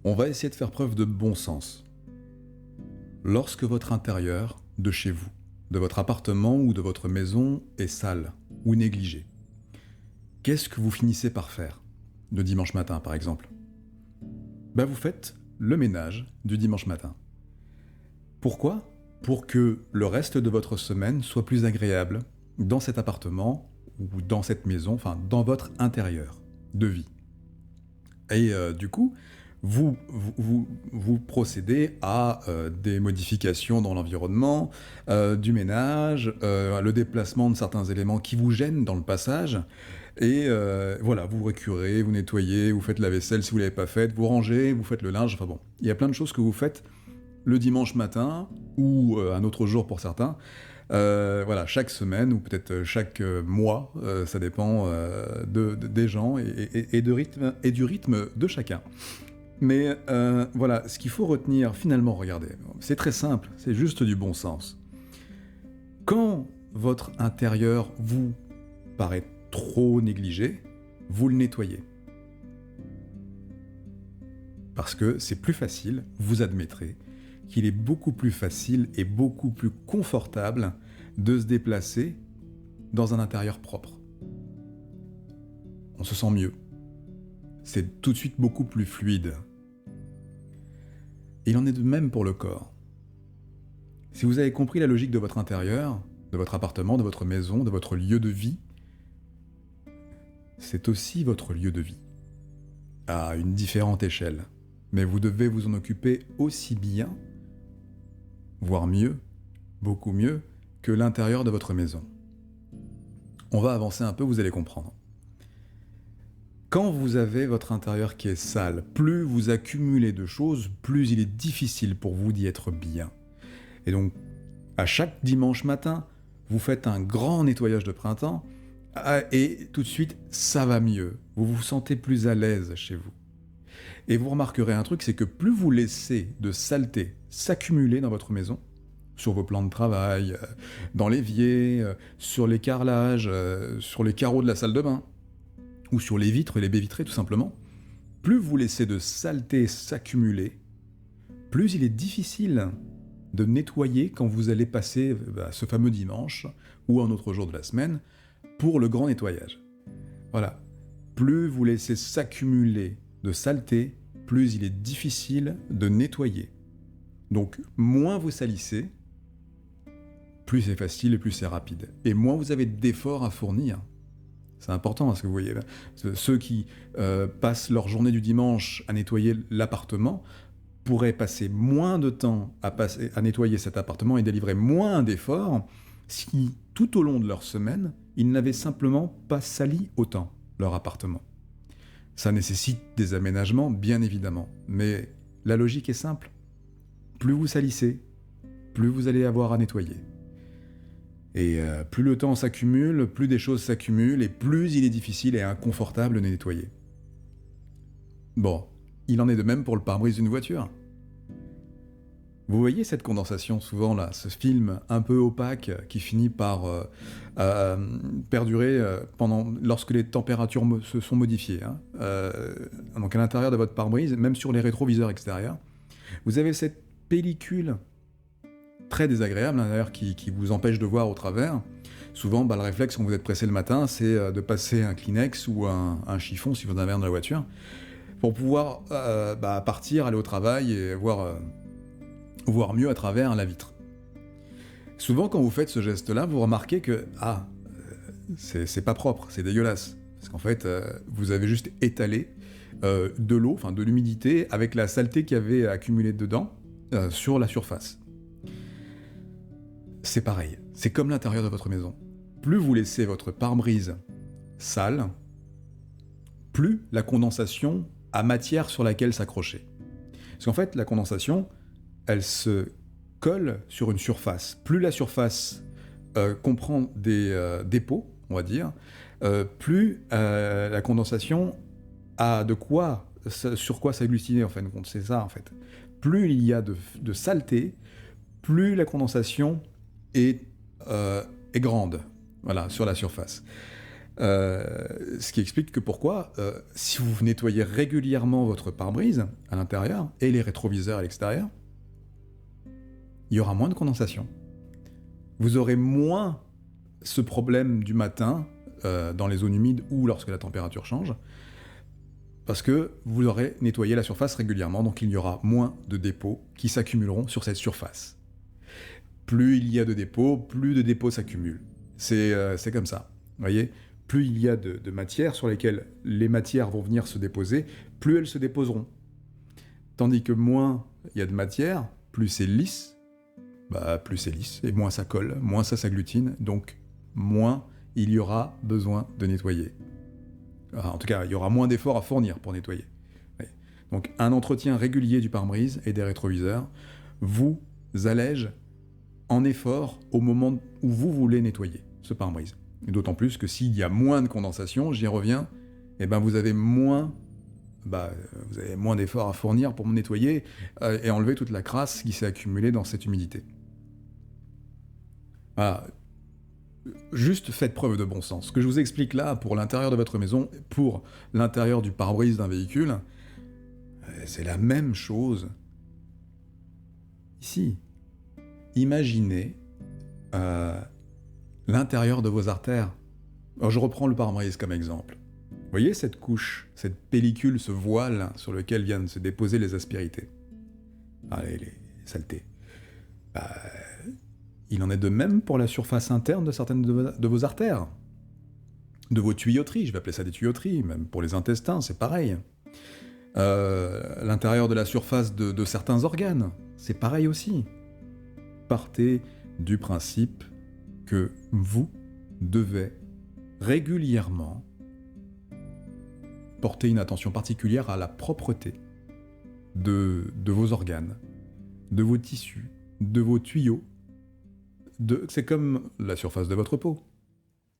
On va essayer de faire preuve de bon sens. Lorsque votre intérieur de chez vous, de votre appartement ou de votre maison est sale ou négligé, qu'est-ce que vous finissez par faire le dimanche matin par exemple? Vous faites le ménage du dimanche matin. Pourquoi? Pour que le reste de votre semaine soit plus agréable dans cet appartement ou dans cette maison, enfin dans votre intérieur de vie. Et du coup, vous procédez à des modifications dans l'environnement, du ménage, le déplacement de certains éléments qui vous gênent dans le passage, et voilà, vous récurez, vous nettoyez, vous faites la vaisselle si vous ne l'avez pas faite, vous rangez, vous faites le linge, enfin bon, il y a plein de choses que vous faites le dimanche matin, ou un autre jour pour certains, voilà, chaque semaine, ou peut-être chaque mois, ça dépend des gens et du rythme de chacun. Mais voilà, ce qu'il faut retenir finalement, regardez, c'est très simple, c'est juste du bon sens. Quand votre intérieur vous paraît trop négligé, vous le nettoyez. Parce que c'est plus facile, vous admettrez, qu'il est beaucoup plus facile et beaucoup plus confortable de se déplacer dans un intérieur propre. On se sent mieux. C'est tout de suite beaucoup plus fluide. Il en est de même pour le corps. Si vous avez compris la logique de votre intérieur, de votre appartement, de votre maison, de votre lieu de vie, c'est aussi votre lieu de vie, à une différente échelle. Mais vous devez vous en occuper aussi bien, voire mieux, beaucoup mieux, que l'intérieur de votre maison. On va avancer un peu, vous allez comprendre. Quand vous avez votre intérieur qui est sale, plus vous accumulez de choses, plus il est difficile pour vous d'y être bien. Et donc, à chaque dimanche matin, vous faites un grand nettoyage de printemps, et tout de suite, ça va mieux. Vous vous sentez plus à l'aise chez vous. Et vous remarquerez un truc, c'est que plus vous laissez de saleté s'accumuler dans votre maison, sur vos plans de travail, dans l'évier, sur les carrelages, sur les carreaux de la salle de bain, ou sur les vitres et les baies vitrées tout simplement, plus vous laissez de saleté s'accumuler, plus il est difficile de nettoyer quand vous allez passer ce fameux dimanche, ou un autre jour de la semaine, pour le grand nettoyage. Voilà. Plus vous laissez s'accumuler de saleté, plus il est difficile de nettoyer. Donc, moins vous salissez, plus c'est facile et plus c'est rapide. Et moins vous avez d'efforts à fournir. C'est important, parce que vous voyez, ceux qui passent leur journée du dimanche à nettoyer l'appartement pourraient passer moins de temps à nettoyer cet appartement et délivrer moins d'efforts si, tout au long de leur semaine, ils n'avaient simplement pas sali autant leur appartement. Ça nécessite des aménagements, bien évidemment, mais la logique est simple. Plus vous salissez, plus vous allez avoir à nettoyer. Et plus le temps s'accumule, plus des choses s'accumulent, et plus il est difficile et inconfortable de nettoyer. Bon, il en est de même pour le pare-brise d'une voiture. Vous voyez cette condensation souvent là, ce film un peu opaque qui finit par perdurer lorsque les températures se sont modifiées. Donc à l'intérieur de votre pare-brise, même sur les rétroviseurs extérieurs, vous avez cette pellicule très désagréable d'ailleurs qui vous empêche de voir au travers. Souvent, le réflexe quand vous êtes pressé le matin, c'est de passer un Kleenex ou un chiffon si vous en avez un dans la voiture, pour pouvoir partir, aller au travail et voir mieux à travers la vitre. Souvent, quand vous faites ce geste-là, vous remarquez que c'est pas propre, c'est dégueulasse. Parce qu'en fait, vous avez juste étalé de l'eau, enfin de l'humidité, avec la saleté qu'il y avait accumulée dedans, sur la surface. C'est pareil, c'est comme l'intérieur de votre maison. Plus vous laissez votre pare-brise sale, plus la condensation a matière sur laquelle s'accrocher. Parce qu'en fait, la condensation, elle se colle sur une surface. Plus la surface comprend des dépôts, on va dire, plus la condensation a sur quoi s'agglutiner, en fin de compte. C'est ça, en fait. Plus il y a de saleté, plus la condensation est grande, voilà, sur la surface. Ce qui explique que pourquoi, si vous nettoyez régulièrement votre pare-brise à l'intérieur et les rétroviseurs à l'extérieur, il y aura moins de condensation. Vous aurez moins ce problème du matin dans les zones humides ou lorsque la température change, parce que vous aurez nettoyé la surface régulièrement, donc il y aura moins de dépôts qui s'accumuleront sur cette surface. Plus il y a de dépôts, plus de dépôts s'accumulent. C'est comme ça, vous voyez ? Plus il y a de matières sur lesquelles les matières vont venir se déposer, plus elles se déposeront. Tandis que moins il y a de matière, plus c'est lisse, plus c'est lisse, et moins ça colle, moins ça s'agglutine, donc moins il y aura besoin de nettoyer. En tout cas, il y aura moins d'efforts à fournir pour nettoyer. Ouais. Donc un entretien régulier du pare-brise et des rétroviseurs vous allège en effort au moment où vous voulez nettoyer ce pare-brise. Et d'autant plus que s'il y a moins de condensation, j'y reviens, vous avez moins d'efforts à fournir pour nettoyer et enlever toute la crasse qui s'est accumulée dans cette humidité. Voilà. Juste faites preuve de bon sens. Ce que je vous explique là, pour l'intérieur de votre maison, pour l'intérieur du pare-brise d'un véhicule, c'est la même chose ici. Imaginez l'intérieur de vos artères. Alors je reprends le pare-brise comme exemple. Vous voyez cette couche, cette pellicule, ce voile sur lequel viennent se déposer les aspérités, les saletés. Il en est de même pour la surface interne de certaines de vos artères, de vos tuyauteries, je vais appeler ça des tuyauteries, même pour les intestins, c'est pareil. L'intérieur de la surface de certains organes, c'est pareil aussi. Partez du principe que vous devez régulièrement porter une attention particulière à la propreté de vos organes, de vos tissus, de vos tuyaux. C'est comme la surface de votre peau.